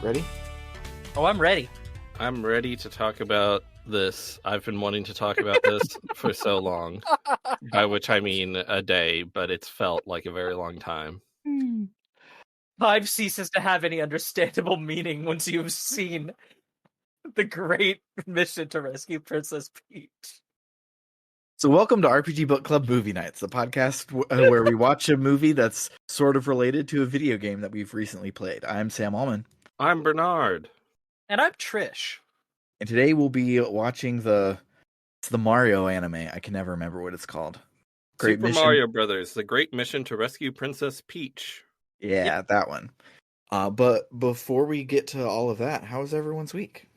Ready? Oh, I'm ready. I'm ready to talk about this. I've been wanting to talk about this for so long, by which I mean a day, but it's felt like a very long time. Time ceases to have any understandable meaning once you've seen the great mission to rescue Princess Peach. So, welcome to RPG Book Club Movie Nights, the podcast where we watch a movie that's sort of related to a video game that we've recently played. I'm Sam Allman. I'm Bernard. And I'm Trish. And today we'll be watching the Mario anime. I can never remember what it's called. Super Mario Brothers, the great mission to rescue Princess Peach. Yeah, that one. But before we get to all of that, how was everyone's week?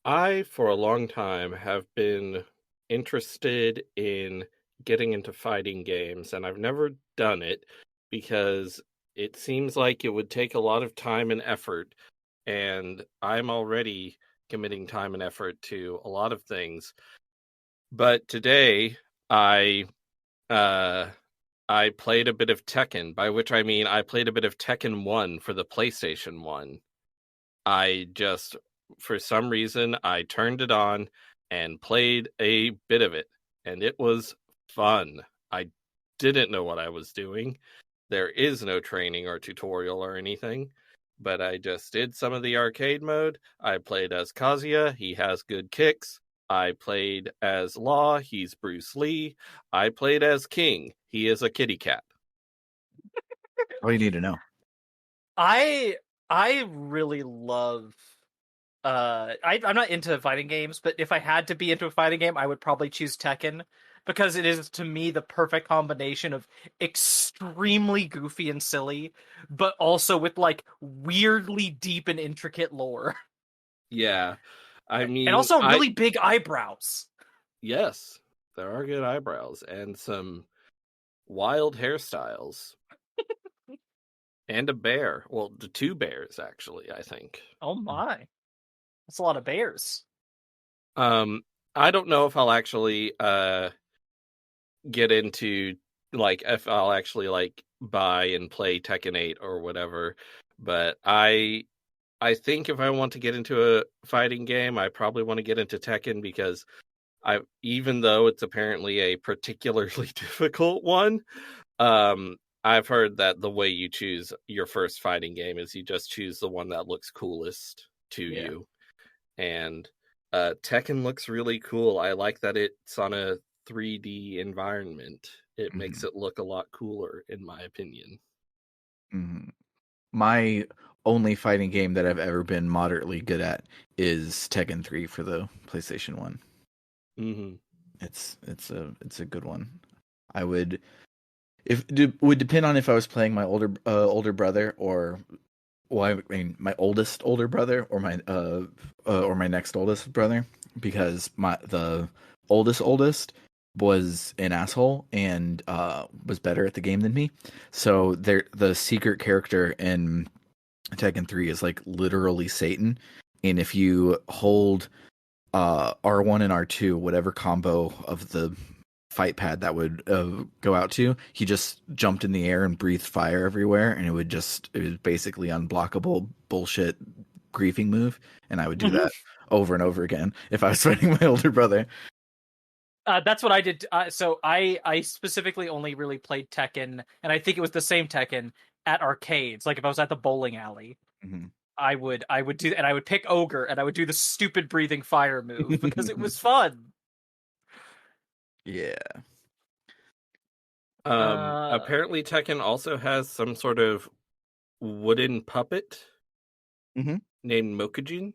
I, for a long time, have been interested in getting into fighting games, and I've never done it because it seems like it would take a lot of time and effort, and I'm already committing time and effort to a lot of things. But today, I played a bit of Tekken, by which I mean I played a bit of Tekken 1 for the PlayStation 1. For some reason, I turned it on and played a bit of it, and it was fun. I didn't know what I was doing. There is no training or tutorial or anything, but I just did some of the arcade mode. I played as Kazuya. He has good kicks. I played as Law. He's Bruce Lee. I played as King. He is a kitty cat. All you need to know. I really love I'm not into fighting games, but if I had to be into a fighting game, I would probably choose Tekken because it is to me the perfect combination of extremely goofy and silly, but also with like weirdly deep and intricate lore. Yeah. I mean, and also really big eyebrows. Yes, there are good eyebrows and some wild hairstyles. And a bear. Well, the two bears, actually, I think. Oh my. That's a lot of bears. I don't know if I'll actually get into, if I'll actually, buy and play Tekken 8 or whatever, but I think if I want to get into a fighting game, I probably want to get into Tekken because even though it's apparently a particularly difficult one, I've heard that the way you choose your first fighting game is you just choose the one that looks coolest to you. And Tekken looks really cool. I like that it's on a 3D environment. It makes it look a lot cooler, in my opinion. Mm-hmm. My only fighting game that I've ever been moderately good at is Tekken 3 for the PlayStation 1. Mm-hmm. It's a good one. I would would depend on if I was playing my older brother or my oldest older brother or my next oldest brother, because the oldest was an asshole and was better at the game than me. So the secret character in Tekken 3 is like literally Satan, and if you hold R1 and R2, whatever combo of the fight pad that would go out to, he just jumped in the air and breathed fire everywhere, and it was basically unblockable bullshit griefing move, and I would do that over and over again if I was fighting my older brother. That's what I did. So I specifically only really played Tekken, and I think it was the same Tekken at arcades. Like if I was at the bowling alley, I would do, and I would pick Ogre, and I would do the stupid breathing fire move because it was fun. Yeah. Apparently Tekken also has some sort of wooden puppet named Mokujin,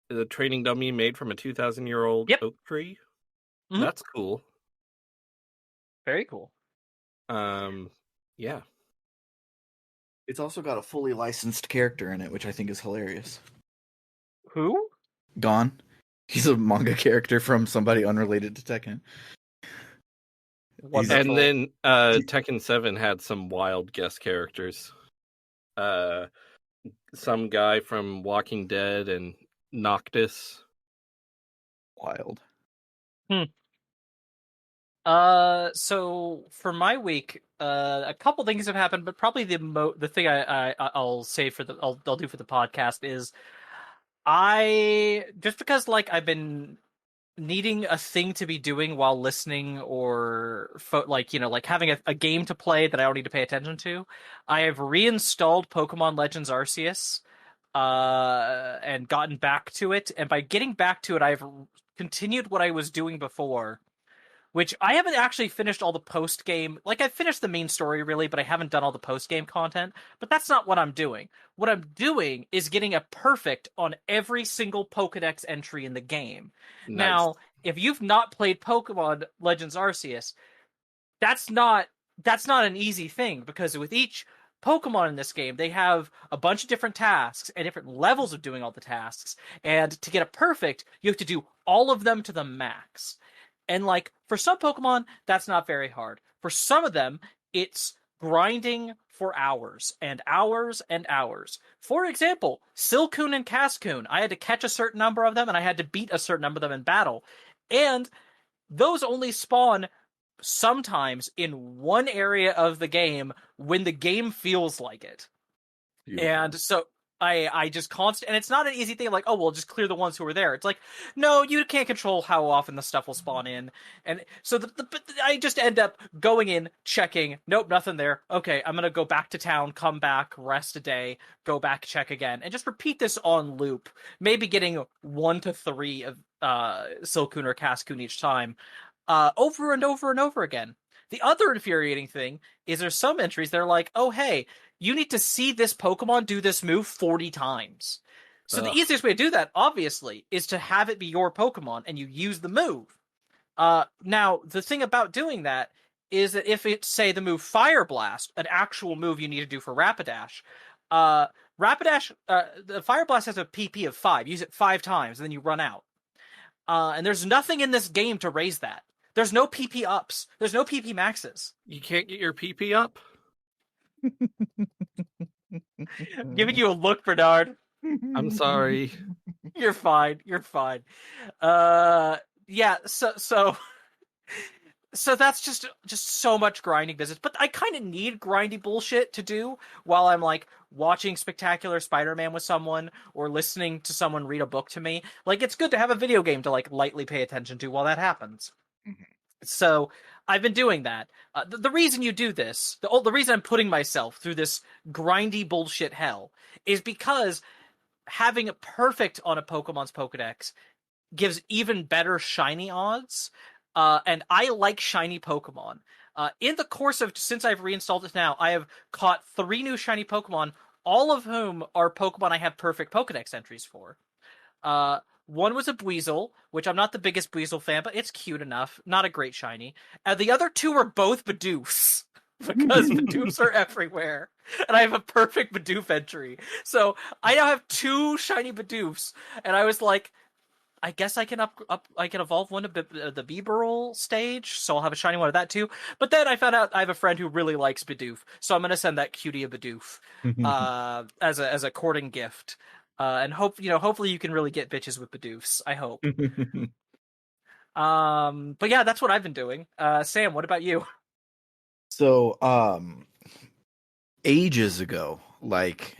the training dummy made from a 2,000-year-old oak tree. Mm-hmm. That's cool. Very cool. Yeah. It's also got a fully licensed character in it, which I think is hilarious. Who? Gon. He's a manga character from somebody unrelated to Tekken. And then Tekken 7 had some wild guest characters. Some guy from Walking Dead and Noctis. Wild. So for my week, a couple things have happened, but probably the thing I'll say for I'll do for the podcast is I just because like I've been needing a thing to be doing while listening or like like having a game to play that I don't need to pay attention to. I have reinstalled Pokemon Legends Arceus and gotten back to it, and by getting back to it I've continued what I was doing before, which I haven't actually finished all the post game. Like I've finished the main story really, but I haven't done all the post game content. But that's not what I'm doing. What I'm doing is getting a perfect on every single Pokedex entry in the game. Nice. Now, if you've not played Pokemon Legends Arceus, that's not that's not an easy thing because with each Pokemon in this game, they have a bunch of different tasks and different levels of doing all the tasks. And to get a perfect, you have to do all of them to the max. And like for some Pokemon, that's not very hard. For some of them, it's grinding for hours and hours and hours. For example, Silcoon and Cascoon, I had to catch a certain number of them and I had to beat a certain number of them in battle. And those only spawn sometimes in one area of the game when the game feels like it. Beautiful. And so I just constant, and it's not an easy thing like, oh, well, just clear the ones who are there. It's like, no, you can't control how often the stuff will spawn in. And so I just end up going in, checking, nope, nothing there. Okay, I'm going to go back to town, come back, rest a day, go back, check again, and just repeat this on loop, maybe getting 1 to 3 of Silcoon or Cascoon each time, over and over and over again. The other infuriating thing is there's some entries that are like, oh, hey, you need to see this Pokemon do this move 40 times. So the Ugh. easiest way to do that, obviously, is to have it be your Pokemon and you use the move. Now, the thing about doing that is that if it's, say, the move Fire Blast, an actual move you need to do for Rapidash, the Fire Blast has a PP of 5. Use it 5 times, and then you run out. And there's nothing in this game to raise that. There's no PP ups. There's no PP maxes. You can't get your PP up? Giving you a look, Bernard. I'm sorry. You're fine. You're fine. Yeah. So that's just so much grinding business. But I kind of need grindy bullshit to do while I'm like watching Spectacular Spider-Man with someone or listening to someone read a book to me. Like it's good to have a video game to like lightly pay attention to while that happens. So I've been doing that. The reason you do this, the reason I'm putting myself through this grindy bullshit hell, is because having a perfect on a Pokemon's Pokedex gives even better shiny odds. And I like shiny Pokemon. In the course of since I've reinstalled it now, I have caught 3 new shiny Pokemon, all of whom are Pokemon I have perfect Pokedex entries for. One was a Buizel, which I'm not the biggest Buizel fan, but it's cute enough. Not a great shiny. And the other 2 were both Bidoofs, because Bidoofs are everywhere. And I have a perfect Bidoof entry. So I now have 2 shiny Bidoofs, and I was like, I guess I can I can evolve one to the Bibarel stage, so I'll have a shiny one of that too. But then I found out I have a friend who really likes Bidoof, so I'm gonna send that cutie a Bidoof as a courting gift. And hopefully you can really get bitches with Bidoofs. I hope. But yeah, that's what I've been doing. Sam, what about you? So, ages ago, like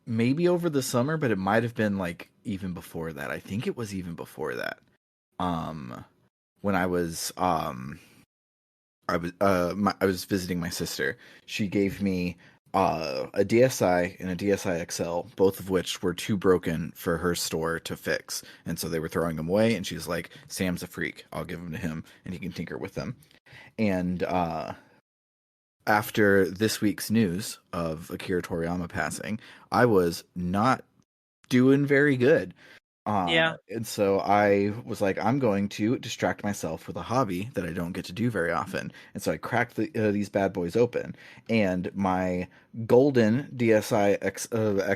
maybe over the summer, but it might have been like even before that. I think it was even before that. When I was I was visiting my sister. She gave me a DSi and a DSi XL, both of which were too broken for her store to fix, and so they were throwing them away. And she's like, "Sam's a freak. I'll give them to him, and he can tinker with them." And after this week's news of Akira Toriyama passing, I was not doing very good. Yeah. And so I was like, I'm going to distract myself with a hobby that I don't get to do very often. And so I cracked these bad boys open, and my golden DSi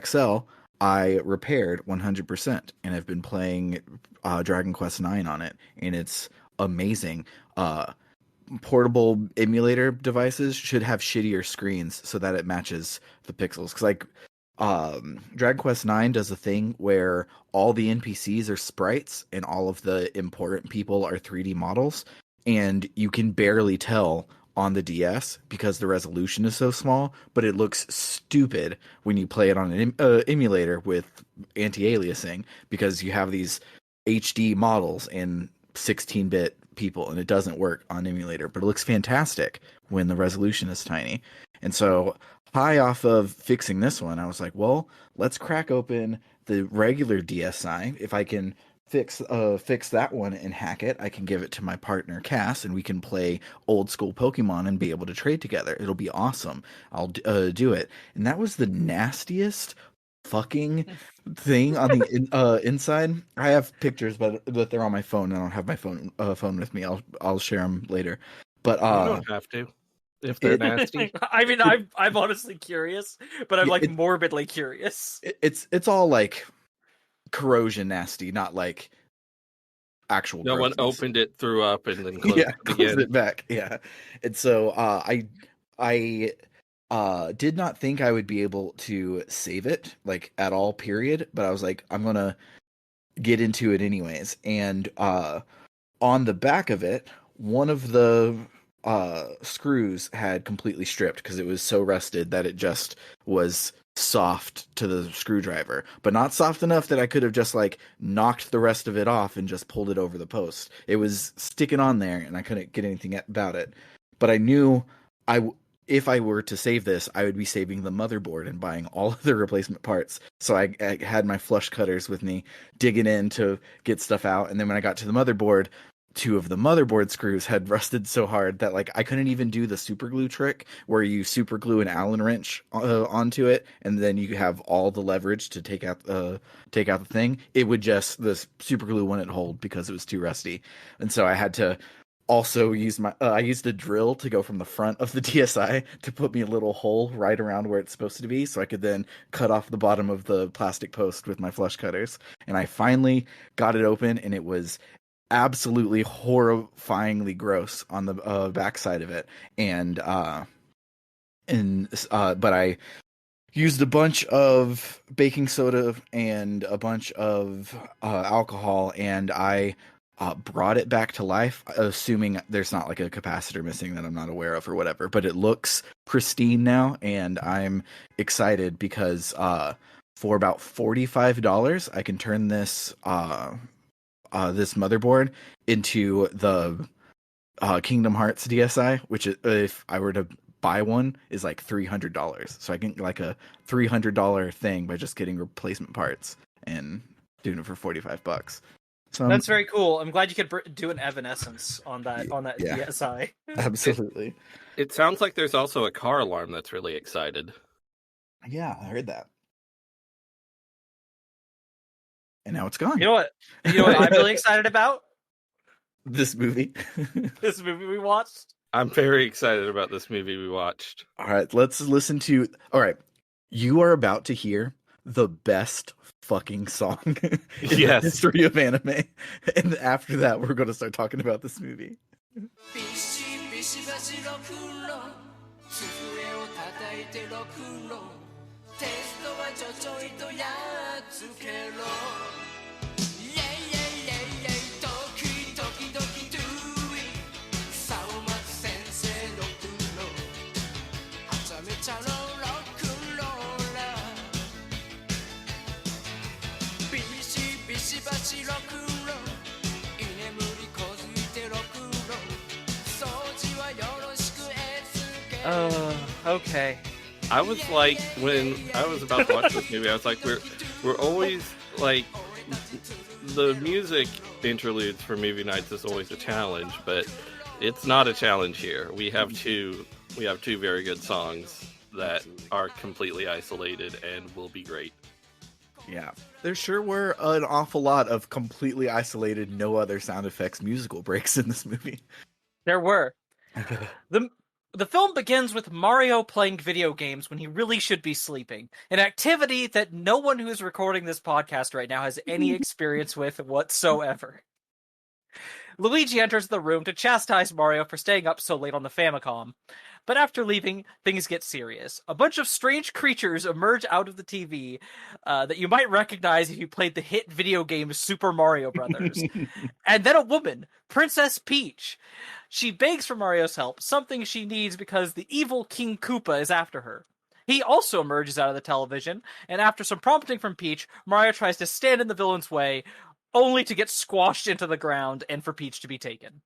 XL I repaired 100%, and I've been playing Dragon Quest IX on it, and it's amazing. Portable emulator devices should have shittier screens so that it matches the pixels. Because like Dragon Quest IX does a thing where all the NPCs are sprites and all of the important people are 3D models, and you can barely tell on the DS because the resolution is so small, but it looks stupid when you play it on an emulator with anti-aliasing because you have these HD models and 16-bit people, and it doesn't work on emulator, but it looks fantastic when the resolution is tiny. And so high off of fixing this one, I was like, well, let's crack open the regular DSi. If I can fix that one and hack it, I can give it to my partner Cass, and we can play old school Pokemon and be able to trade together. It'll be awesome. I'll do it. And that was the nastiest fucking thing on the inside. I have pictures, but they're on my phone. I don't have my phone with me. I'll share them later. But You don't have to if they're nasty. I mean, I'm honestly curious, but I'm like morbidly curious. It's all like corrosion nasty, not like actual No one grossness. opened it, threw up, and then closed it again. Closed it back. Yeah. And so I did not think I would be able to save it like at all, period. But I was like, I'm gonna get into it anyways. And on the back of it, one of the screws had completely stripped because it was so rusted that it just was soft to the screwdriver, but not soft enough that I could have just like knocked the rest of it off and just pulled it over the post. It was sticking on there and I couldn't get anything about it. But I knew if I were to save this, I would be saving the motherboard and buying all of the replacement parts. So I had my flush cutters with me, digging in to get stuff out. And then when I got to the motherboard, two of the motherboard screws had rusted so hard that like I couldn't even do the super glue trick where you super glue an Allen wrench onto it and then you have all the leverage to take out the thing. It would just, the super glue wouldn't hold because it was too rusty. And so I had to also use I used a drill to go from the front of the DSi to put me a little hole right around where it's supposed to be so I could then cut off the bottom of the plastic post with my flush cutters. And I finally got it open and it was absolutely horrifyingly gross on the backside of it. But I used a bunch of baking soda and a bunch of alcohol, and I brought it back to life, assuming there's not like a capacitor missing that I'm not aware of or whatever. But it looks pristine now, and I'm excited because for about $45, I can turn this this motherboard into the Kingdom Hearts DSi, which if I were to buy one is like $300. So I can get like a $300 thing by just getting replacement parts and doing it for $45. So that's very cool. I'm glad you could do an Evanescence on that yeah, DSi. Absolutely. It sounds like there's also a car alarm that's really excited. Yeah, I heard that. And now it's gone. You know what I'm really excited about? This movie. This movie we watched. I'm very excited about this movie we watched. All right, let's listen to. All right, you are about to hear the best fucking song in the history of anime, and after that, we're going to start talking about this movie. Okay. I was like, when I was about to watch this movie, I was like, we're always like, the music interludes for movie nights is always a challenge, but it's not a challenge here. We have two very good songs that are completely isolated and will be great. Yeah, there sure were an awful lot of completely isolated, no other sound effects musical breaks in this movie. There were. The film begins with Mario playing video games when he really should be sleeping, an activity that no one who is recording this podcast right now has any experience with whatsoever. Luigi enters the room to chastise Mario for staying up so late on the Famicom. But after leaving, things get serious. A bunch of strange creatures emerge out of the TV that you might recognize if you played the hit video game Super Mario Brothers. And then a woman, Princess Peach. She begs for Mario's help, something she needs because the evil King Koopa is after her. He also emerges out of the television, and after some prompting from Peach, Mario tries to stand in the villain's way, only to get squashed into the ground and for Peach to be taken.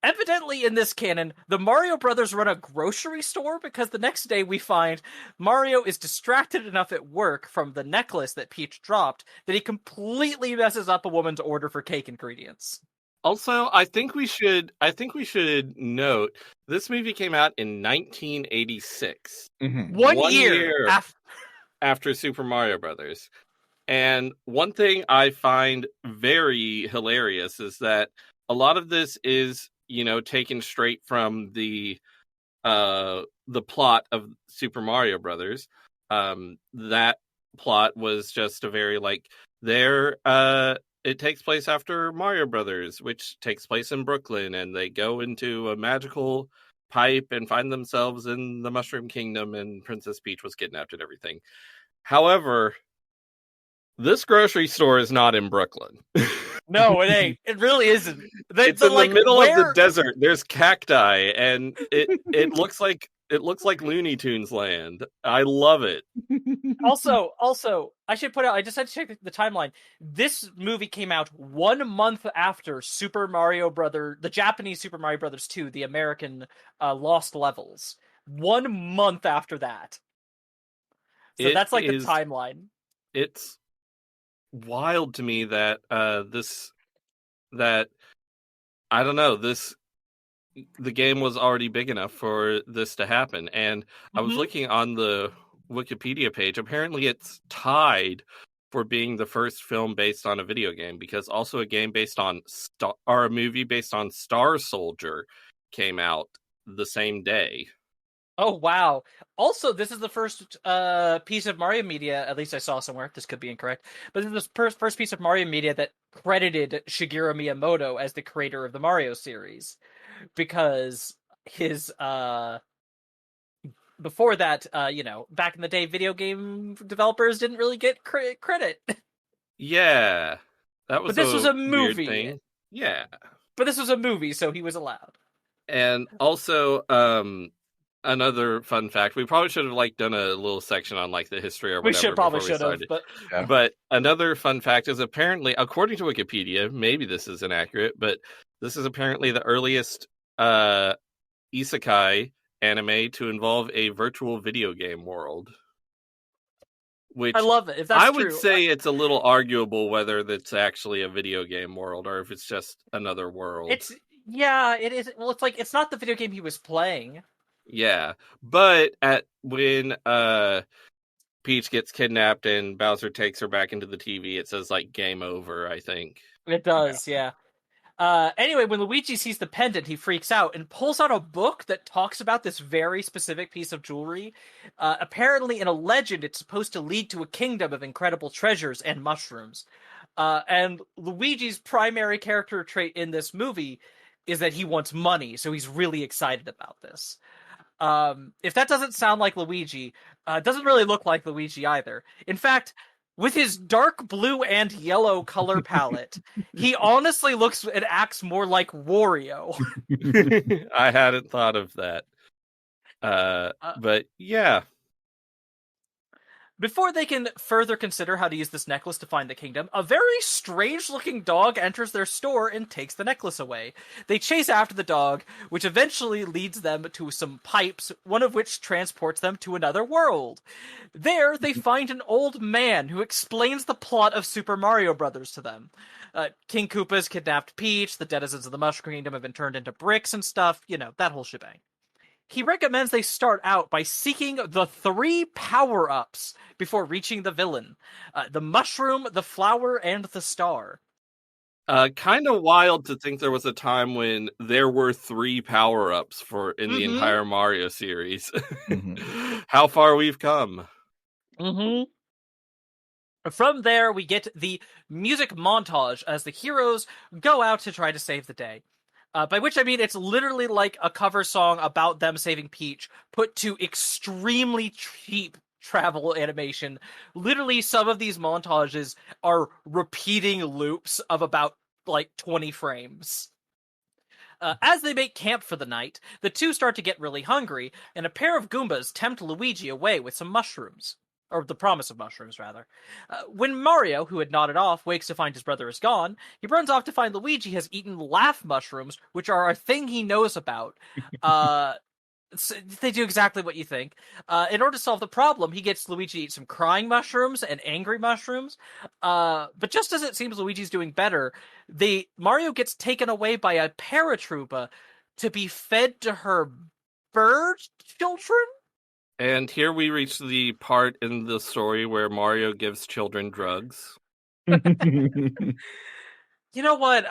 Evidently, in this canon, the Mario brothers run a grocery store because the next day we find Mario is distracted enough at work from the necklace that Peach dropped that he completely messes up a woman's order for cake ingredients. Also, I think we should note this movie came out in 1986. Mm-hmm. One year after Super Mario Brothers. And one thing I find very hilarious is that a lot of this is, taken straight from the plot of Super Mario Brothers. That plot was just a very it takes place after Mario Brothers, which takes place in Brooklyn, and they go into a magical pipe and find themselves in the Mushroom Kingdom, and Princess Peach was kidnapped and everything. However, this grocery store is not in Brooklyn. No, it ain't. It really isn't. It's in the middle of the desert. There's cacti, and it looks like Looney Tunes land. I love it. Also, I should point out, I just had to check the timeline. This movie came out 1 month after the Japanese Super Mario Brothers 2, the American Lost Levels. 1 month after that. So that's the timeline. It's wild to me that I don't know, the game was already big enough for this to happen. And I was looking on the Wikipedia page. Apparently it's tied for being the first film based on a video game, because also a game based on a movie based on Star Soldier came out the same day. Oh, wow. Also, this is the first piece of Mario media, at least I saw somewhere, this could be incorrect, but this is the first piece of Mario media that credited Shigeru Miyamoto as the creator of the Mario series. Because his, before that, back in the day, video game developers didn't really get credit. Yeah. But this was a movie. Thing. Yeah. But this was a movie, so he was allowed. And also, another fun fact, we probably should have done a little section on the history or whatever. We should have, but another fun fact is apparently, according to Wikipedia, maybe this is inaccurate, but this is apparently the earliest isekai anime to involve a virtual video game world. Which I love it. If that's I true, would say it's a little arguable whether that's actually a video game world or if it's just another world. It is. Well, it's not the video game he was playing. Yeah, but when Peach gets kidnapped and Bowser takes her back into the TV, it says game over, I think. It does, yeah. Anyway, when Luigi sees the pendant, he freaks out and pulls out a book that talks about this very specific piece of jewelry. Apparently, in a legend, it's supposed to lead to a kingdom of incredible treasures and mushrooms. And Luigi's primary character trait in this movie is that he wants money, so he's really excited about this. If that doesn't sound like Luigi, it doesn't really look like Luigi either. In fact, with his dark blue and yellow color palette, he honestly looks and acts more like Wario. I hadn't thought of that. But yeah. Before they can further consider how to use this necklace to find the kingdom, a very strange-looking dog enters their store and takes the necklace away. They chase after the dog, which eventually leads them to some pipes, one of which transports them to another world. There, they find an old man who explains the plot of Super Mario Brothers to them. King Koopa's kidnapped Peach, the denizens of the Mushroom Kingdom have been turned into bricks and stuff, that whole shebang. He recommends they start out by seeking the 3 power-ups before reaching the villain. The mushroom, the flower, and the star. Kind of wild to think there was a time when there were 3 power-ups in the entire Mario series. How far we've come. From there, we get the music montage as the heroes go out to try to save the day. By which I mean it's literally like a cover song about them saving Peach, put to extremely cheap travel animation. Literally, some of these montages are repeating loops of about like 20 frames. As they make camp for the night, the two start to get really hungry, and a pair of Goombas tempt Luigi away with some mushrooms. Or the promise of mushrooms, rather. When Mario, who had nodded off, wakes to find his brother is gone, he runs off to find Luigi has eaten laugh mushrooms, which are a thing he knows about. They do exactly what you think. In order to solve the problem, he gets Luigi to eat some crying mushrooms and angry mushrooms. But just as it seems Luigi's doing better, Mario gets taken away by a paratroopa to be fed to her bird children. And here we reach the part in the story where Mario gives children drugs. You know what?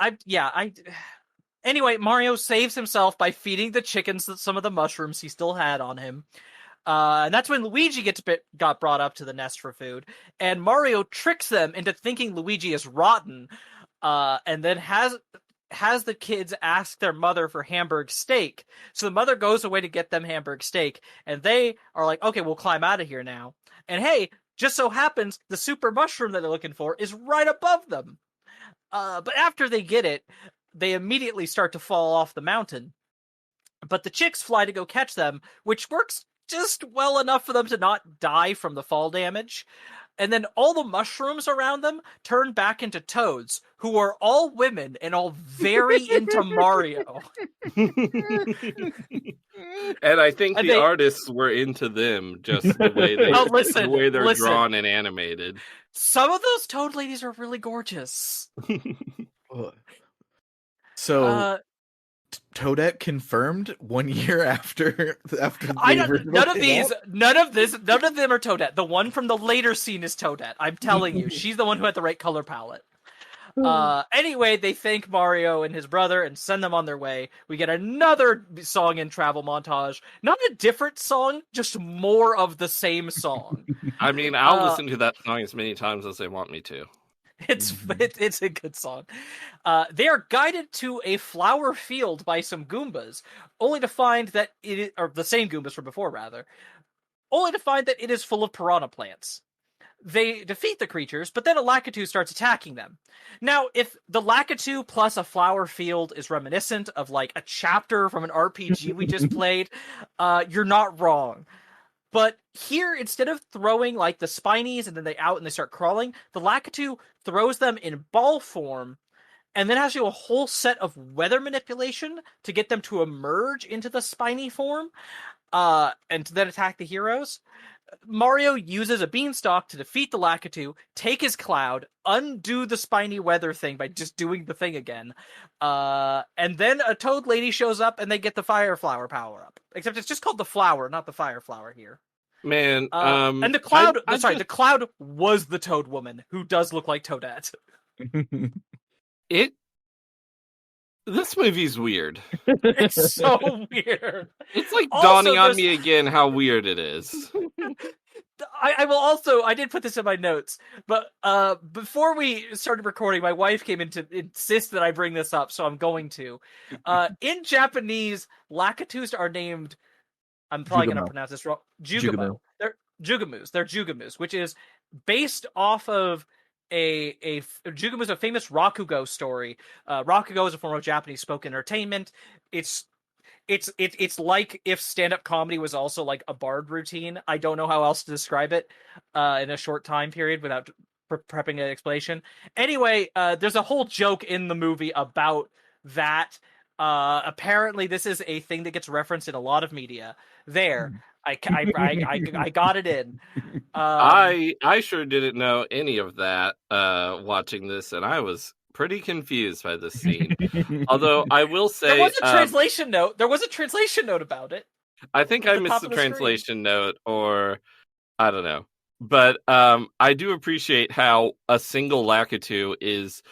Anyway, Mario saves himself by feeding the chickens some of the mushrooms he still had on him. And that's when Luigi got brought up to the nest for food. And Mario tricks them into thinking Luigi is rotten, and then has the kids ask their mother for Hamburg steak. So the mother goes away to get them Hamburg steak, and they are like, okay, we'll climb out of here now. And hey, just so happens the super mushroom that they're looking for is right above them. But after they get it, they immediately start to fall off the mountain. But the chicks fly to go catch them, which works just well enough for them to not die from the fall damage. And then all the mushrooms around them turn back into toads, who are all women and all very into Mario. And I think the artists were into them, just the way the way they're drawn and animated. Some of those toad ladies are really gorgeous. So, Toadette confirmed 1 year after none of them are Toadette. The one from the later scene is Toadette. I'm telling you, she's the one who had the right color palette. Anyway, they thank Mario and his brother and send them on their way. We get another song and travel montage. Not a different song, just more of the same song. I mean, I'll listen to that song as many times as they want me to. It's a good song. They are guided to a flower field by some Goombas, only to find that or the same Goombas from before, rather, only to find that it is full of piranha plants. They defeat the creatures, but then a Lakitu starts attacking them. Now, if the Lakitu plus a flower field is reminiscent of like a chapter from an RPG we just played, you're not wrong. But here, instead of throwing like the spinies and then they start crawling, the Lakitu throws them in ball form and then has to do a whole set of weather manipulation to get them to emerge into the spiny form and to then attack the heroes. Mario uses a beanstalk to defeat the Lakitu, take his cloud, undo the spiny weather thing by just doing the thing again. And then a toad lady shows up and they get the fire flower power up. Except it's just called the flower, not the fire flower here. Man, and the cloud, the cloud was the toad woman, who does look like Toadette. This movie's weird. It's so weird. It's like dawning on me again how weird it is. I did put this in my notes, but before we started recording, my wife came in to insist that I bring this up, so I'm going to. In Japanese, Lakitus are named, I'm probably going to pronounce this wrong, Jugamo. They're Jugamus, which is based off of Jugamu is a famous Rakugo story. Rakugo is a form of Japanese spoken entertainment. It's like if stand-up comedy was also like a bard routine. I don't know how else to describe it in a short time period without prepping an explanation. Anyway, there's a whole joke in the movie about that. Apparently, this is a thing that gets referenced in a lot of media. I got it in. I sure didn't know any of that watching this, and I was pretty confused by this scene. Although I will say there was a translation note. There was a translation note about it. I think I missed the translation note, or I don't know. But I do appreciate how a single Lakitu is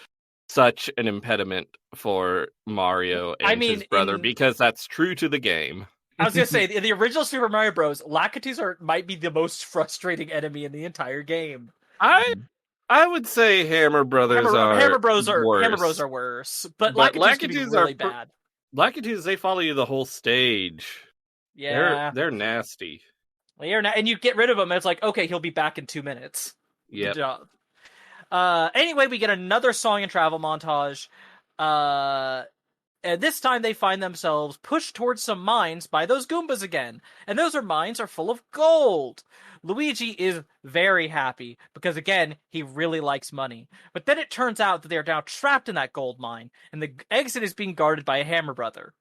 such an impediment for Mario and his brother, because that's true to the game. I was going to say, in the original Super Mario Bros., Lakitus might be the most frustrating enemy in the entire game. I would say Hammer Brothers are Hammer Bros worse, are worse, but but Lakitus can be Lakitus really bad. Lakitus. They follow you the whole stage. Yeah, They're nasty. and you get rid of him, and it's like, okay, he'll be back in 2 minutes. Good Yep. job. Anyway, we get another song and travel montage. And this time they find themselves pushed towards some mines by those Goombas again. And those mines are full of gold. Luigi is very happy because, again, he really likes money. But then it turns out that they are now trapped in that gold mine, and the exit is being guarded by a Hammer Brother.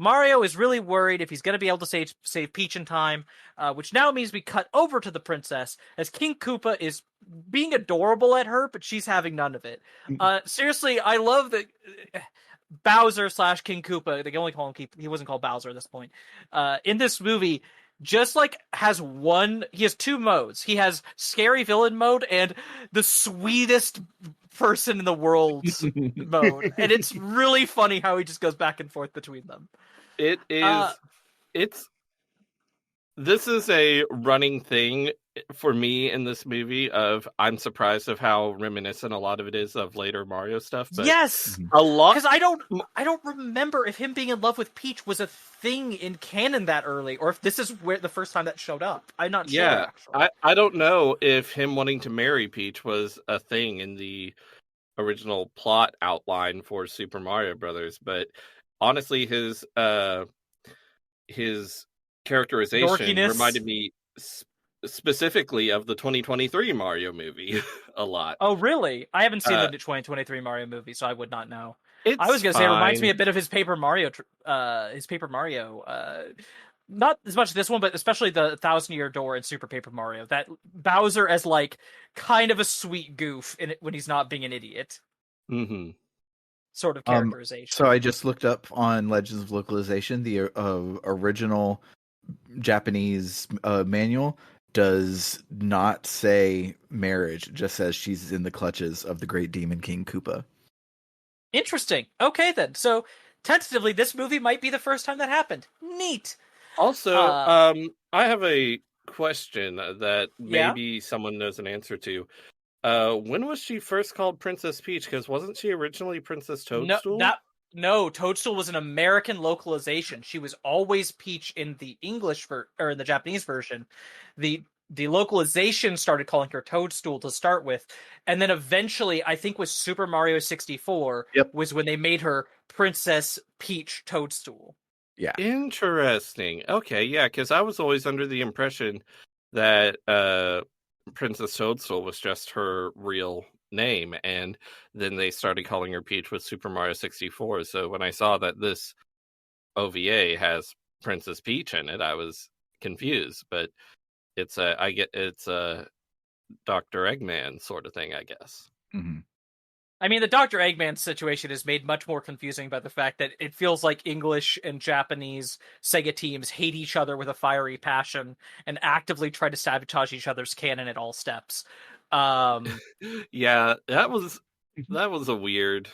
Mario is really worried if he's going to be able to save Peach in time, which now means we cut over to the princess as King Koopa is being adorable at her, but she's having none of it. Seriously, I love that Bowser slash King Koopa, they can only call him he wasn't called Bowser at this point, in this movie, just like he has two modes. He has scary villain mode and the sweetest person in the world mode. And it's really funny how he just goes back and forth between them. It is. It's. This is a running thing for me in this movie. I'm surprised of how reminiscent a lot of it is of later Mario stuff. But yes, a lot because I don't remember if him being in love with Peach was a thing in canon that early, or if this is where the first time that showed up. I'm not sure. Yeah, actually. I don't know if him wanting to marry Peach was a thing in the original plot outline for Super Mario Brothers, but honestly, his characterization Dorkiness. reminded me specifically of the 2023 Mario movie a lot. Oh, really? I haven't seen the 2023 Mario movie, so I would not know. It's I was gonna say it reminds me fine. a bit of his Paper Mario. Not as much this one, but especially the Thousand Year Door and Super Paper Mario. That Bowser as like kind of a sweet goof in it when he's not being an idiot. Mm-hmm. Sort of characterization. So I just looked up on Legends of Localization. The original Japanese manual does not say marriage; it just says she's in the clutches of the great demon King Koopa. Interesting. Okay, then. So tentatively, this movie might be the first time that happened. Neat. Also, I have a question that maybe someone knows an answer to. When was she first called Princess Peach? Because wasn't she originally Princess Toadstool? No, Toadstool was an American localization. She was always Peach in the or in the Japanese version. The localization started calling her Toadstool to start with, and then eventually, I think with Super Mario 64, was when they made her Princess Peach Toadstool. Yeah. Interesting. Okay, yeah, because I was always under the impression that Princess Toadstool was just her real name, and then they started calling her Peach with Super Mario 64. So when I saw that this OVA has Princess Peach in it, I was confused. But it's a Dr. Eggman sort of thing, I guess. Mm-hmm. I mean, the Dr. Eggman situation is made much more confusing by the fact that it feels like English and Japanese Sega teams hate each other with a fiery passion and actively try to sabotage each other's canon at all steps. Yeah, that was a weird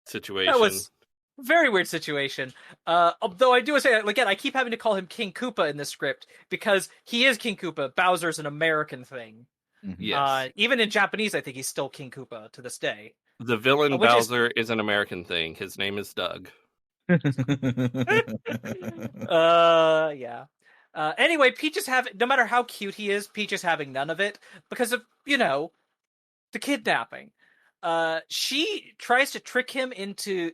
situation. That was a very weird situation. Though I do say, again, I keep having to call him King Koopa in this script because he is King Koopa. Bowser's an American thing. Mm-hmm. Yes. Even in Japanese, I think he's still King Koopa to this day. The villain Bowser is an American thing. His name is Doug. Yeah. Anyway, Peach is no matter how cute he is, Peach is having none of it because of, the kidnapping. She tries to trick him into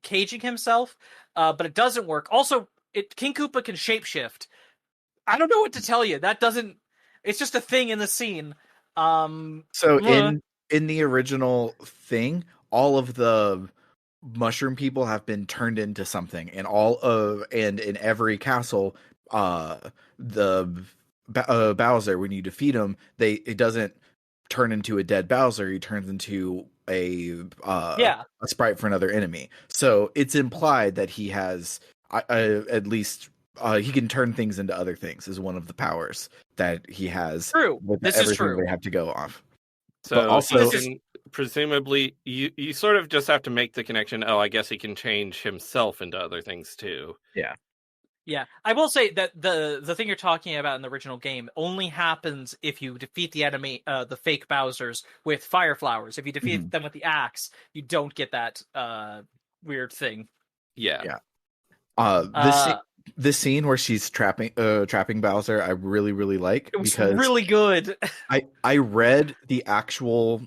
caging himself, but it doesn't work. Also, King Koopa can shapeshift. I don't know what to tell you. It's just a thing in the scene. In the original thing, all of the mushroom people have been turned into something, and and in every castle, Bowser, when you defeat him, it doesn't turn into a dead Bowser. He turns into a sprite for another enemy. So it's implied that he has at least. He can turn things into other things is one of the powers that he has. True. This is true. They have to go off. So but also, presumably, you sort of just have to make the connection. Oh, I guess he can change himself into other things too. Yeah. Yeah, I will say that the thing you're talking about in the original game only happens if you defeat the enemy, the fake Bowsers, with fire flowers. If you defeat Mhm. them with the axe, you don't get that weird thing. Yeah. Yeah. Uh, This scene where she's trapping Bowser, I really really like it was because really good. I read the actual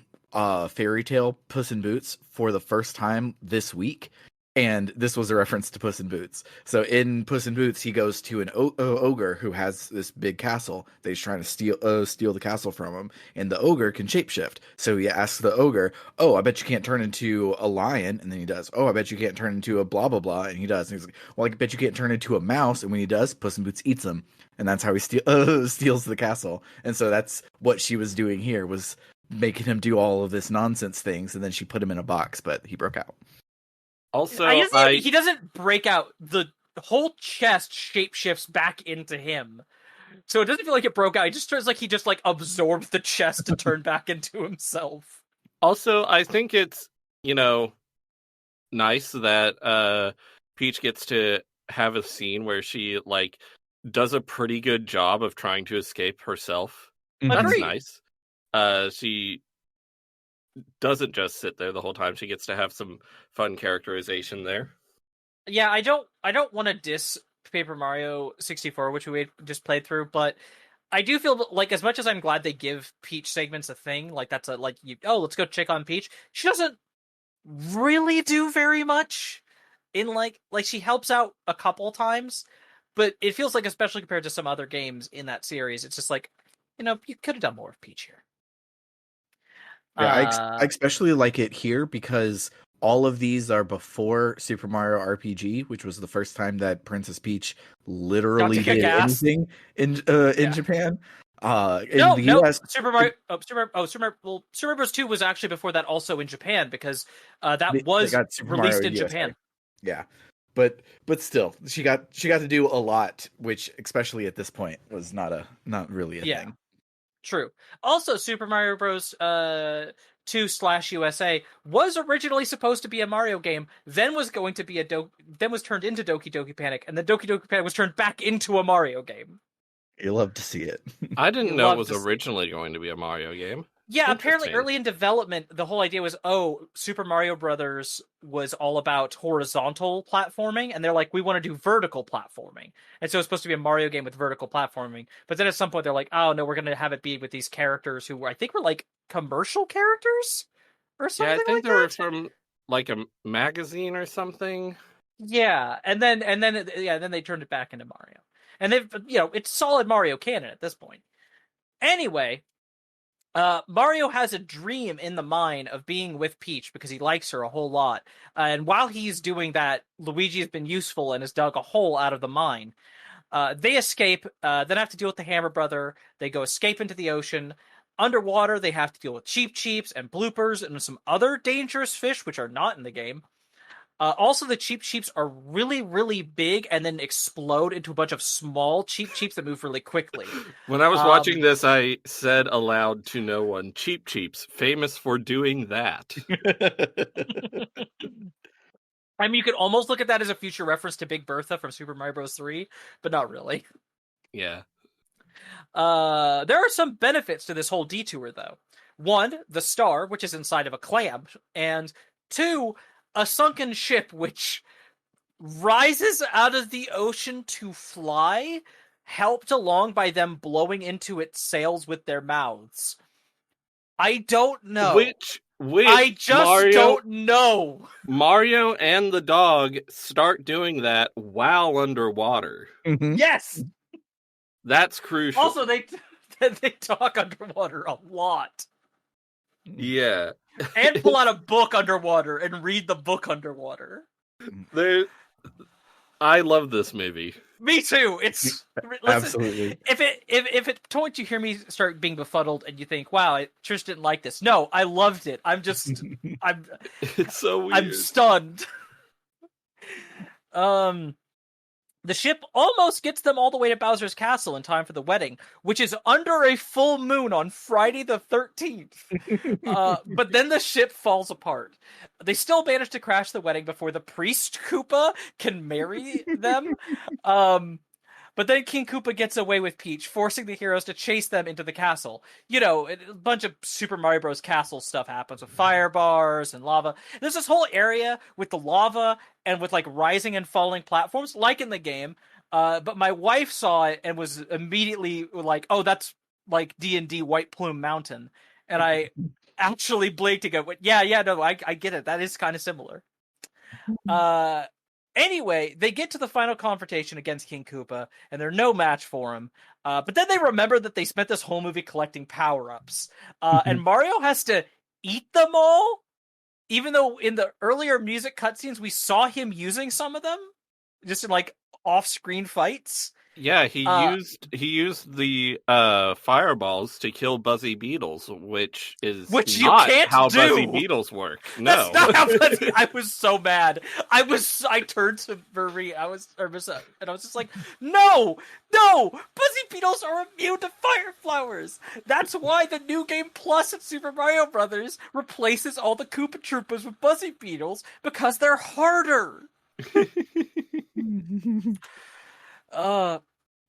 fairy tale Puss in Boots for the first time this week, and this was a reference to Puss in Boots. So in Puss in Boots, he goes to an ogre who has this big castle that he's trying to steal the castle from him, and the ogre can shapeshift. So he asks the ogre, "Oh, I bet you can't turn into a lion," and then he does. "Oh, I bet you can't turn into a blah blah blah," and he does. And he's like, "Well, I bet you can't turn into a mouse," and when he does, Puss in Boots eats him, and that's how he steals the castle. And so that's what she was doing here, was making him do all of this nonsense things, and then she put him in a box, but he broke out. Also, He doesn't break out. The whole chest shapeshifts back into him. So it doesn't feel like it broke out. It just feels like he just like absorbed the chest and turned back into himself. I think it's, you know, nice that Peach gets to have a scene where she like does a pretty good job of trying to escape herself. That's Agreed. nice. She doesn't just sit there the whole time. She gets to have some fun characterization there. Yeah, I don't want to diss Paper Mario 64, which we just played through, but I do feel like as much as I'm glad they give Peach segments a thing, like that's a like you let's go check on Peach. She doesn't really do very much in like she helps out a couple times, but it feels like especially compared to some other games in that series, it's just like you could have done more with Peach here. Yeah, I especially like it here because all of these are before Super Mario RPG, which was the first time that Princess Peach Got literally to kick did ass. anything in Yeah. Japan. In No, the no. US, Super Mario Bros. 2 was actually before that, also in Japan, because that they was got Super Mario released in USA. Japan. Yeah, but still, she got to do a lot, which especially at this point was not really a Yeah, thing. true. Also, Super Mario Bros. 2/USA was originally supposed to be a Mario game, then was going to be then was turned into Doki Doki Panic, and then Doki Doki Panic was turned back into a Mario game. You love to see it. I You didn't know it love was to see. originally going to be a Mario game. Yeah, apparently Interesting. early in development, the whole idea was, Super Mario Brothers was all about horizontal platforming, and they're like, we want to do vertical platforming. And so it's supposed to be a Mario game with vertical platforming. But then at some point, they're like, oh no, we're going to have it be with these characters who I think were like commercial characters or Yeah, I something think like they were that. from like a magazine or something. Yeah, then they turned it back into Mario, and it's solid Mario canon at this point. Anyway, Mario has a dream in the mind of being with Peach because he likes her a whole lot. And while he's doing that, Luigi has been useful and has dug a hole out of the mine. They escape, then have to deal with the Hammer Brother. They go escape into the ocean. Underwater, they have to deal with Cheep Cheeps and bloopers and some other dangerous fish, which are not in the game. Also, the Cheep Cheeps are really, really big and then explode into a bunch of small Cheep Cheeps that move really quickly. When I was watching Um, this, I said aloud to no one, Cheep Cheeps, famous for doing that. I mean, you could almost look at that as a future reference to Big Bertha from Super Mario Bros. 3, but not really. Yeah. There are some benefits to this whole detour, though. One, the star, which is inside of a clam, and two, a sunken ship which rises out of the ocean to fly, helped along by them blowing into its sails with their mouths. I don't know. I Which just don't know. Mario and the dog start doing that while underwater. Mhm. Yes. That's crucial. Also, they talk underwater a lot Yeah. and pull out a book underwater and read the book underwater. I love this movie. Me too. It's Absolutely. If at point you hear me start being befuddled and you think, "Wow, I Trish didn't like this." No, I loved it. I'm It's so weird. I'm stunned. Um, The ship almost gets them all the way to Bowser's castle in time for the wedding, which is under a full moon on Friday the 13th. But then the ship falls apart. They still manage to crash the wedding before the priest Koopa can marry them. But then King Koopa gets away with Peach, forcing the heroes to chase them into the castle. You know, a bunch of Super Mario Bros. Castle stuff happens with fire bars and lava. There's this whole area with the lava and with like rising and falling platforms, like in the game. But my wife saw it and was immediately like, "Oh, that's like D&D White Plume Mountain," and I actually blinked and go, "Yeah, no, I get it. That is kind of similar." Anyway, they get to the final confrontation against King Koopa, and they're no match for him. But then they remember that they spent this whole movie collecting power-ups. And Mario has to eat them all, even though in the earlier music cutscenes we saw him using some of them, just in like off-screen fights. Yeah, he used the fireballs to kill Buzzy Beetles, which you not can't how do. Buzzy Beetles work. No, That's not how Buzzy. I was so mad. I turned to Marie. And I was just like, no, Buzzy Beetles are immune to fire flowers. That's why the new game Plus in Super Mario Brothers replaces all the Koopa Troopas with Buzzy Beetles because they're harder.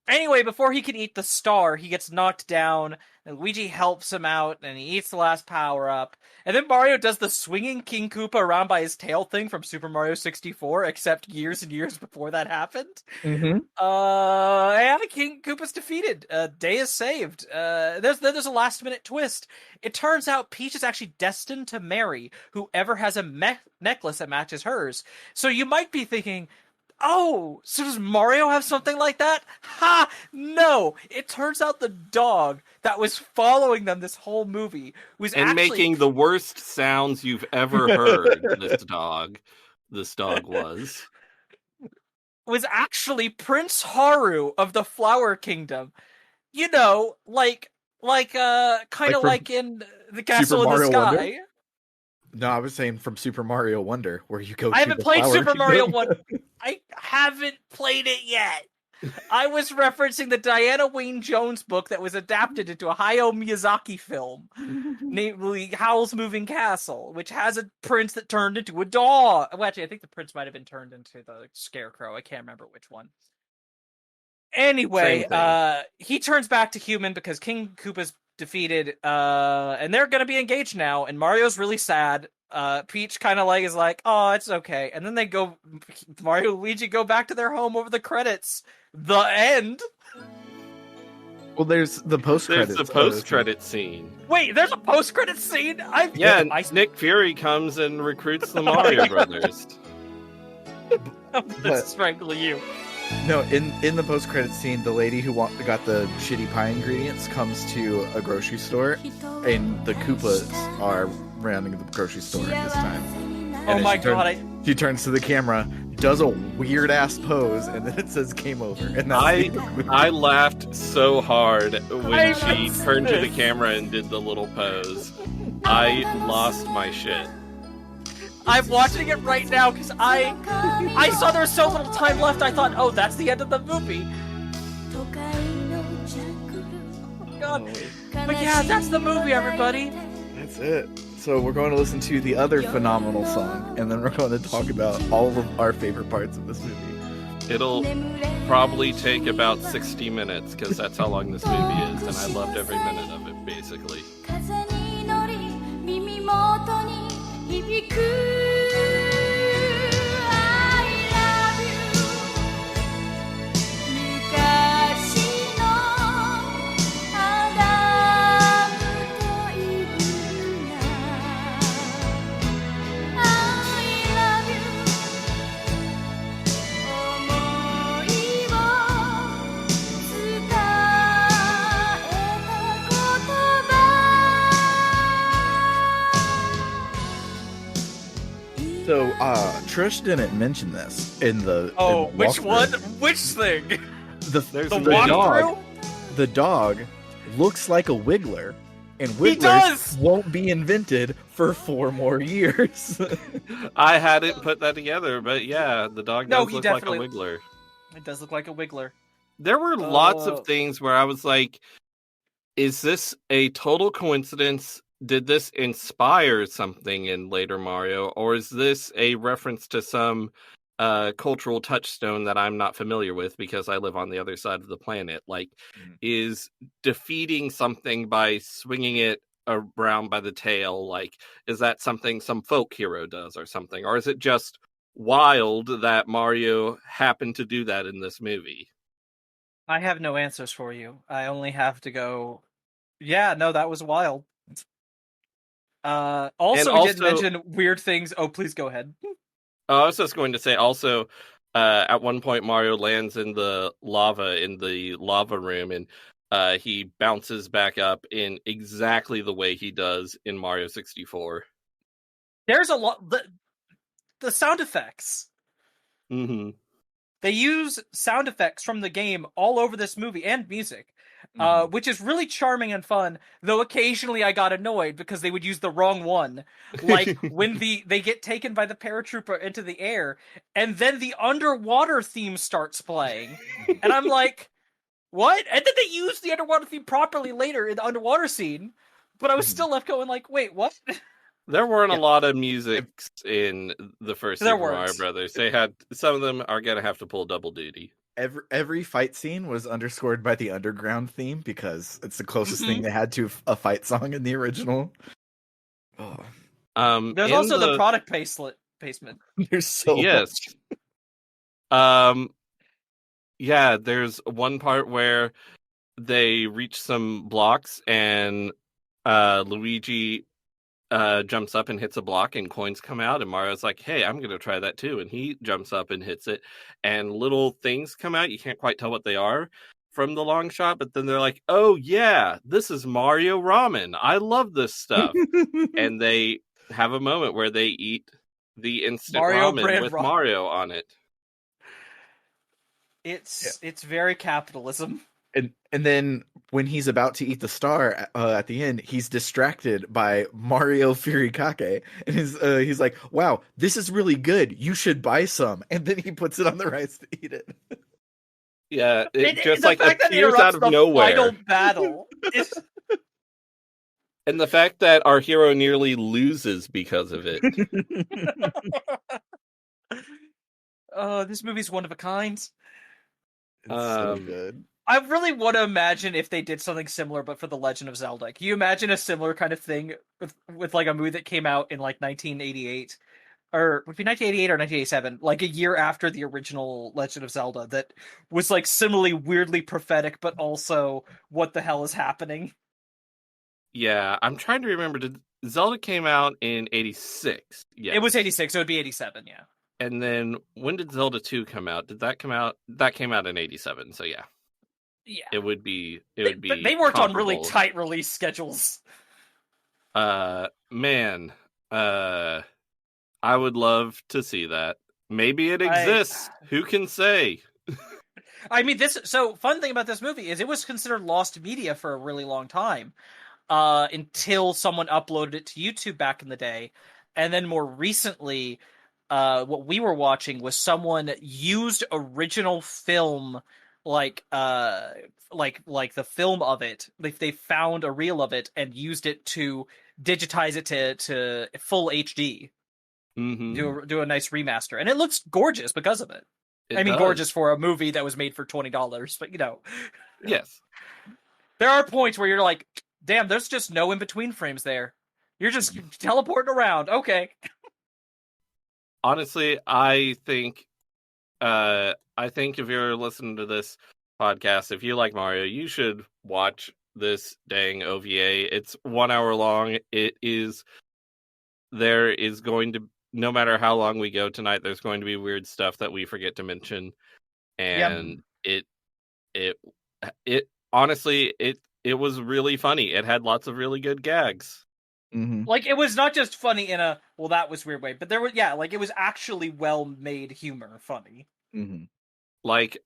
Anyway, before he can eat the star, he gets knocked down, and Luigi helps him out, and he eats the last power-up. And then Mario does the swinging King Koopa around by his tail thing from Super Mario 64, except years and years before that happened. And King Koopa's defeated. Day is saved. There's a last-minute twist. It turns out Peach is actually destined to marry whoever has a necklace that matches hers. So you might be thinking, oh, so does Mario have something like that? Ha! No! It turns out the dog that was following them this whole movie was and actually... making the worst sounds you've ever heard. This dog was actually Prince Haru of the Flower Kingdom. You know, kind of like in the Castle in the Sky. Wonder? No, I was saying from Super Mario Wonder, where you go. I haven't played Super Mario Wonder. I haven't played it yet. I was referencing the Diana Wayne Jones book that was adapted into a Hayao Miyazaki film, namely Howl's Moving Castle, which has a prince that turned into a dog. Well, actually, I think the prince might have been turned into the scarecrow. I can't remember which one. Anyway, he turns back to human because King Koopa's defeated, and they're gonna be engaged now, and Mario's really sad. Peach kind of is like, oh, it's okay. And then Mario and Luigi go back to their home over the credits. The end. Well, there's the post-credits. There's the post-credit scene. Wait, there's a post-credit scene? Nick Fury comes and recruits the Mario Brothers. This is frankly you. No, in the post-credit scene, the lady who got the shitty pie ingredients comes to a grocery store, and the Koopas are rounding the grocery store at this time. Oh my god! She turns to the camera, does a weird ass pose, and then it says "Game Over." And I laughed so hard when she turned to the camera and did the little pose. I lost my shit. I'm watching it right now because I saw there was so little time left. I thought, oh, that's the end of the movie. Oh my god! But yeah, that's the movie, everybody. That's it. So we're going to listen to the other phenomenal song, and then we're going to talk about all of our favorite parts of this movie. It'll probably take about 60 minutes, because that's how long this movie is, and I loved every minute of it, basically. So, Trish didn't mention this in the. Oh, in which walkthrough. one? Which thing? The walkthrough? The dog looks like a Wiggler, and Wigglers does! won't be invented for 4 more years. I hadn't put that together, but yeah, the dog does look like a definitely... Wiggler. It does look like a Wiggler. There were lots of things where I was like, is this a total coincidence? Did this inspire something in later Mario, or is this a reference to some cultural touchstone that I'm not familiar with because I live on the other side of the planet? Like, is defeating something by swinging it around by the tail, like, is that something some folk hero does or something? Or is it just wild that Mario happened to do that in this movie? I have no answers for you. I only have to go, yeah, no, that was wild. And Also, we didn't also, mention weird things. Oh, please go ahead. I was just going to say also, at one point Mario lands in the lava room, and he bounces back up in exactly the way he does in Mario 64. There's a lot. The sound effects. Mm-hmm. They use sound effects from the game all over this movie and music, which is really charming and fun. Though occasionally I got annoyed because they would use the wrong one, like when they get taken by the paratrooper into the air, and then the underwater theme starts playing, and I'm like, "What?" And then they use the underwater theme properly later in the underwater scene, but I was still left going like, "Wait, what?" There weren't a Yeah. lot of musics in the first There Super Mario weren't. Brothers. They had some of them are gonna have to pull double duty. Every fight scene was underscored by the underground theme because it's the closest thing Mhm. they had to a fight song in the original. Oh, There's In also the the product placement. there's so yes, much. um, yeah. There's one part where they reach some blocks and Luigi jumps up and hits a block and coins come out, and Mario's like, hey, I'm gonna try that too, and he jumps up and hits it, and little things come out. You can't quite tell what they are from the long shot, but then they're like, oh yeah, this is Mario ramen, I love this stuff. And they have a moment where they eat the instant Mario ramen brand with ramen. Mario on it. It's very capitalism. And then when he's about to eat the star at the end, he's distracted by Mario Furikake, and he's like, "Wow, this is really good. You should buy some." And then he puts it on the rice to eat it. Yeah, it just The like fact that it appears out interrupts of the final nowhere. battle is And the fact that our hero nearly loses because of it. this movie's one of a kind. It's so Um, good. I really want to imagine if they did something similar, but for the Legend of Zelda. Can you imagine a similar kind of thing with like a movie that came out in like 1988, or would it be 1988 or 1987, like a year after the original Legend of Zelda, that was like similarly weirdly prophetic, but also what the hell is happening? yeah, I'm trying to remember. Did Zelda came out in '86? It was Yes. 86, so it'd be 87, yeah. And then when did Zelda 2 come out? Did that come out? That came out in '87. So yeah, Yeah. it would be But they worked on really comparable. tight release schedules. Man, uh, I would love to see that. Maybe it exists. Who can say? I mean, fun thing about this movie is it was considered lost media for a really long time, until someone uploaded it to YouTube back in the day, and then more recently, what we were watching was someone used original film, like like the film of it. They found a reel of it and used it to digitize it to full HD, Mm-hmm. do a nice remaster, and it looks gorgeous because of it. I It mean, gorgeous does. for a movie that was made for $20, but Yes. there are points where you're like, damn, there's just no in between frames there. You're just teleporting around. Okay. Honestly, I think if you're listening to this podcast, if you like Mario, you should watch this dang OVA. It's 1 hour long. There is going to, no matter how long we go tonight, there's going to be weird stuff that we forget to mention. Yep. And it honestly, it was really funny. It had lots of really good gags. Mm-hmm. Like, it was not just funny in a, well, that was weird way, but there was, yeah, like, it was actually well made humor funny. Mm-hmm. Like,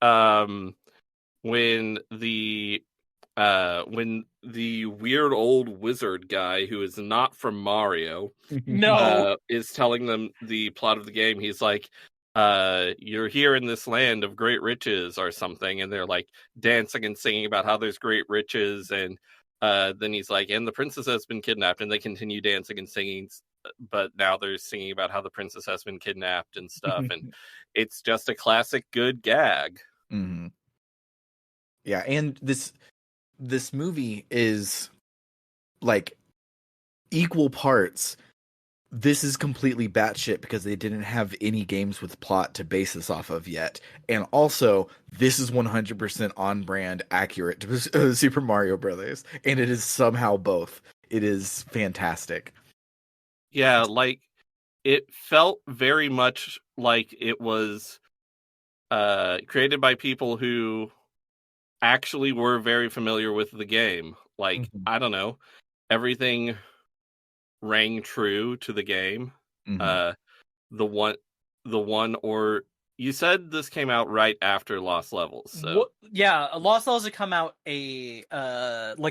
when the weird old wizard guy who is not from Mario No. is telling them the plot of the game, he's like, you're here in this land of great riches or something, and they're like dancing and singing about how there's great riches, and then he's like, and the princess has been kidnapped, and they continue dancing and singing, but now they're singing about how the princess has been kidnapped and stuff, and it's just a classic good gag. Mm-hmm. Yeah, and this movie is like equal parts. This is completely batshit because they didn't have any games with plot to base this off of yet. And also, this is 100% on brand accurate to Super Mario Brothers. And it is somehow both. It is fantastic. Yeah, like it felt very much like it was created by people who actually were very familiar with the game. Like, Mm-hmm. I don't know, everything rang true to the game. Mm-hmm. Uh, the one, or you said this came out right after Lost Levels, so Yeah, Lost Levels had come out like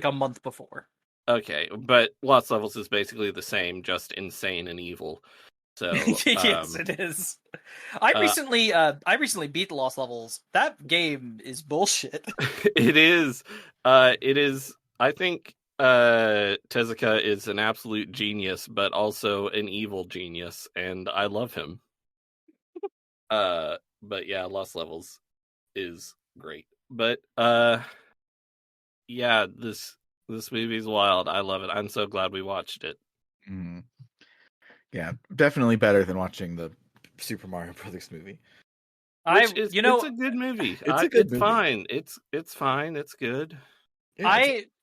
a month before. okay, but Lost Levels is basically the same, just insane and evil. So, Yes, it is. I recently beat the Lost Levels. That game is bullshit. it is. It is. I think Tezuka is an absolute genius, but also an evil genius, and I love him. But yeah, Lost Levels is great. But yeah, this movie's wild. I love it. I'm so glad we watched it. Mm-hmm. Yeah, definitely better than watching the Super Mario Brothers movie. It's a good movie. It's a good It's movie. fine. It's fine. It's good. Yeah,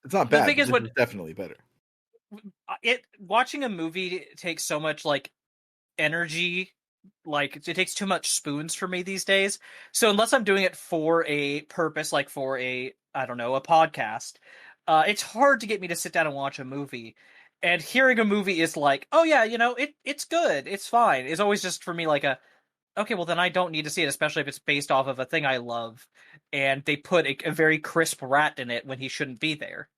it's not the bad, thing but is, this is definitely better. watching a movie takes so much like energy, like it takes too much spoons for me these days. So unless I'm doing it for a purpose, like for a, I don't know, a podcast, it's hard to get me to sit down and watch a movie. And hearing a movie is like, oh yeah, it's good, it's fine. It's always just for me like a, okay, well then I don't need to see it, especially if it's based off of a thing I love, and they put a very crisp rat in it when he shouldn't be there.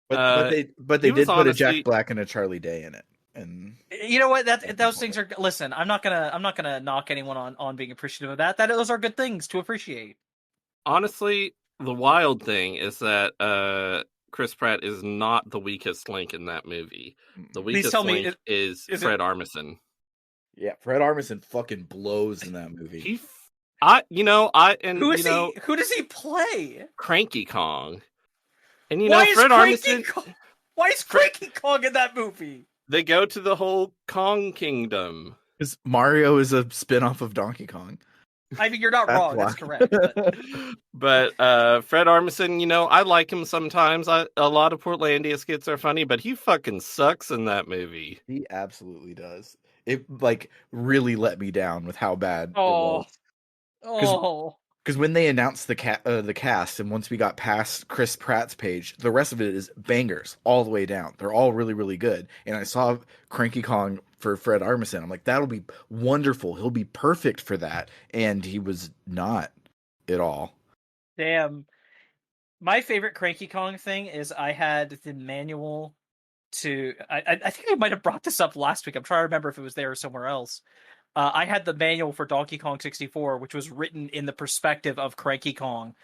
But they he was did put a Jack honestly Black and a Charlie Day in it, and You know what? that's Those things important. are. Listen, I'm not gonna knock anyone on being appreciative of that. Those are good things to appreciate. honestly, the wild thing is that Chris Pratt is not the weakest link in that movie. The Please tell weakest me, link is is it Fred Armisen. Yeah, Fred Armisen fucking blows in that movie. He, I, who is he? Who does he play? Cranky Kong, and Why is Fred Cranky Armisen. Kong? Why is Cranky Kong in that movie? They go to the whole Kong kingdom. Because Mario is a spin-off of Donkey Kong. I mean, you're not That's wrong. why. That's correct. But But Fred Armisen, I like him sometimes. A lot of Portlandia skits are funny, but he fucking sucks in that movie. He absolutely does. It like really let me down with how bad it oh, was. oh, Because when they announced the cast, and once we got past Chris Pratt's page, the rest of it is bangers all the way down. They're all really, really good. And I saw Cranky Kong for Fred Armisen. I'm like, that'll be wonderful. He'll be perfect for that. And he was not at all. damn. My favorite Cranky Kong thing is I had the manual to. I think I might have brought this up last week. I'm trying to remember if it was there or somewhere else. I had the manual for Donkey Kong 64, which was written in the perspective of Cranky Kong,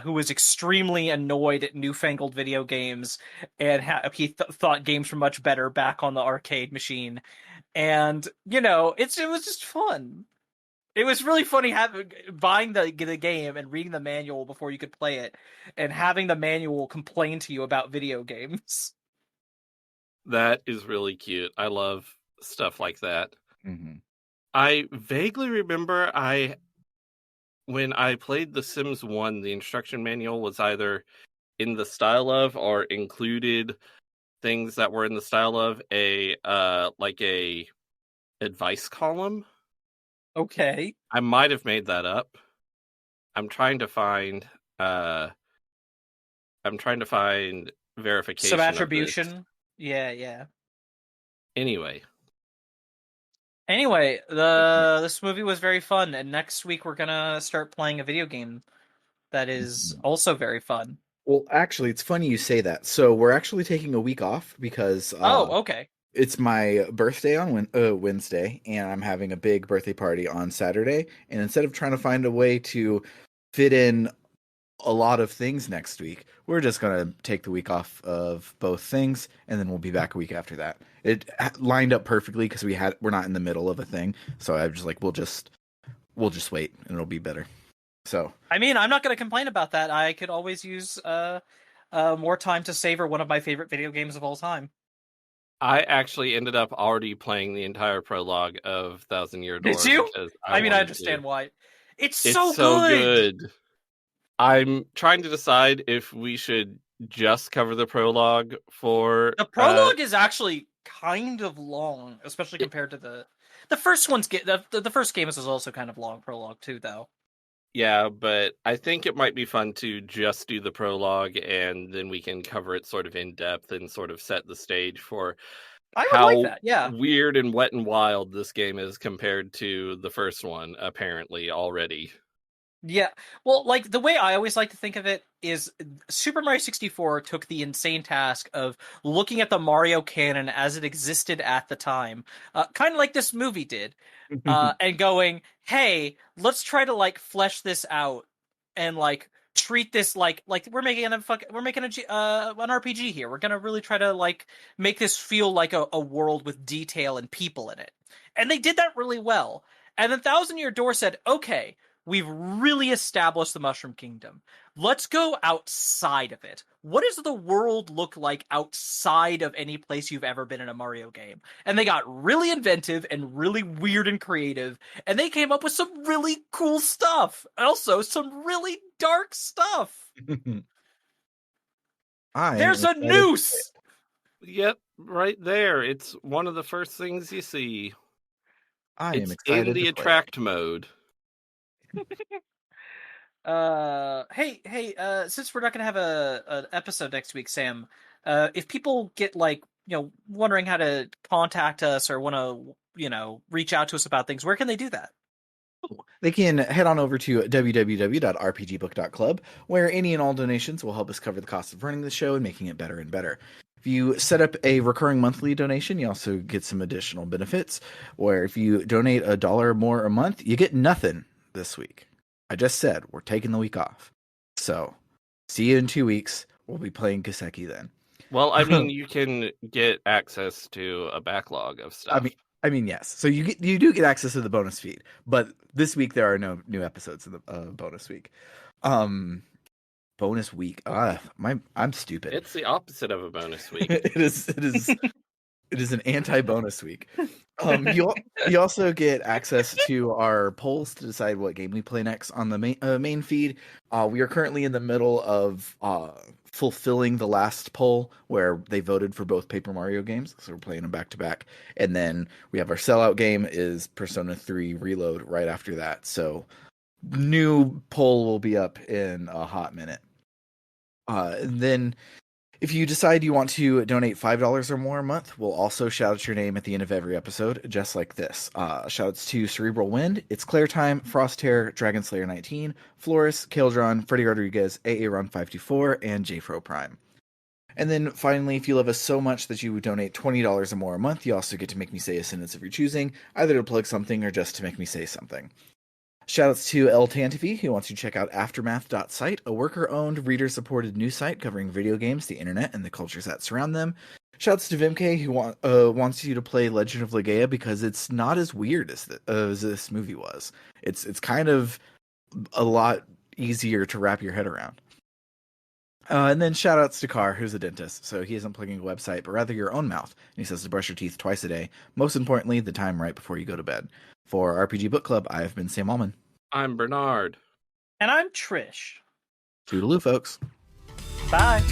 who was extremely annoyed at newfangled video games, and he thought games were much better back on the arcade machine. And it was just fun. It was really funny buying the game and reading the manual before you could play it, and having the manual complain to you about video games. That is really cute. I love stuff like that. Mm-hmm. I vaguely remember when I played The Sims 1, the instruction manual was either in the style of or included things that were in the style of a advice column. Okay. I might have made that up. I'm trying to find verification. Some attribution. Yeah. Anyway, this movie was very fun, and next week we're gonna start playing a video game that is also very fun. Well, actually, it's funny you say that. So we're actually taking a week off because Oh, okay. it's my birthday on Wednesday, and I'm having a big birthday party on Saturday. And instead of trying to find a way to fit in a lot of things next week, we're just gonna take the week off of both things, and then we'll be back a week after that. It lined up perfectly because we're not in the middle of a thing, so I was just like, we'll just wait, and it'll be better. So I mean, I'm not going to complain about that. I could always use more time to savor one of my favorite video games of all time. I actually ended up already playing the entire prologue of Thousand Year Door Did you? because I mean, I wanted understand to. why. It's It's so so good. good. I'm trying to decide if we should just cover the prologue for The prologue is actually kind of long, especially it, compared to the first one's the first game is also kind of long prologue too, though. yeah, but I think it might be fun to just do the prologue and then we can cover it sort of in depth and sort of set the stage for I would like how that. Yeah. weird and wet and wild this game is compared to the first one, apparently already. Yeah. Well, like the way I always like to think of it is Super Mario 64 took the insane task of looking at the Mario canon as it existed at the time, kind of like this movie did, and going, "Hey, let's try to like flesh this out and like treat this like we're making an RPG here. We're gonna really try to like make this feel like a world with detail and people in it." And they did that really well. And then Thousand Year Door said, "Okay, we've really established the Mushroom Kingdom. Let's go outside of it. What does the world look like outside of any place you've ever been in a Mario game?" And they got really inventive and really weird and creative, and they came up with some really cool stuff. Also, some really dark stuff. I am There's a excited. noose! Yep, right there. It's one of the first things you see. I am It's in excited the to play it. attract mode. Since we're not gonna have an episode next week, Sam, if people get like wondering how to contact us or want to reach out to us about things, where can they do that? They can head on over to www.rpgbook.club, where any and all donations will help us cover the cost of running the show and making it better and better. If you set up a recurring monthly donation, you also get some additional benefits, where if you donate $1 or more a month, you get nothing this week. I just said we're taking the week off. So, see you in 2 weeks. We'll be playing Kaseki then. Well, I mean, you can get access to a backlog of stuff. I mean, yes. So you do get access to the bonus feed, but this week there are no new episodes in the bonus week. Bonus week. I'm stupid. It's the opposite of a bonus week. It is an anti-bonus week. You also get access to our polls to decide what game we play next on the main feed. We are currently in the middle of fulfilling the last poll where they voted for both Paper Mario games, so we're playing them back to back. And then we have our sellout game is Persona 3 Reload right after that. So new poll will be up in a hot minute. And then if you decide you want to donate $5 or more a month, we'll also shout out your name at the end of every episode, just like this. Shoutouts to Cerebral Wind, It's Claire Time, Frost Terror, Dragon Slayer 19, Floris, Kaldron, Freddy Rodriguez, Aaron 524, and JFro Prime. And then finally, if you love us so much that you would donate $20 or more a month, you also get to make me say a sentence of your choosing, either to plug something or just to make me say something. Shoutouts to El Tantifi, who wants you to check out Aftermath.site, a worker-owned, reader-supported news site covering video games, the internet, and the cultures that surround them. Shoutouts to Vimke, who wants you to play Legend of Legaia because it's not as weird as this movie was. It's kind of a lot easier to wrap your head around. And then shoutouts to Carr, who's a dentist, so he isn't plugging a website, but rather your own mouth. And he says to brush your teeth twice a day. Most importantly, the time right before you go to bed. For RPG Book Club, I have been Sam Allman. I'm Bernard. And I'm Trish. Toodaloo, folks. Bye.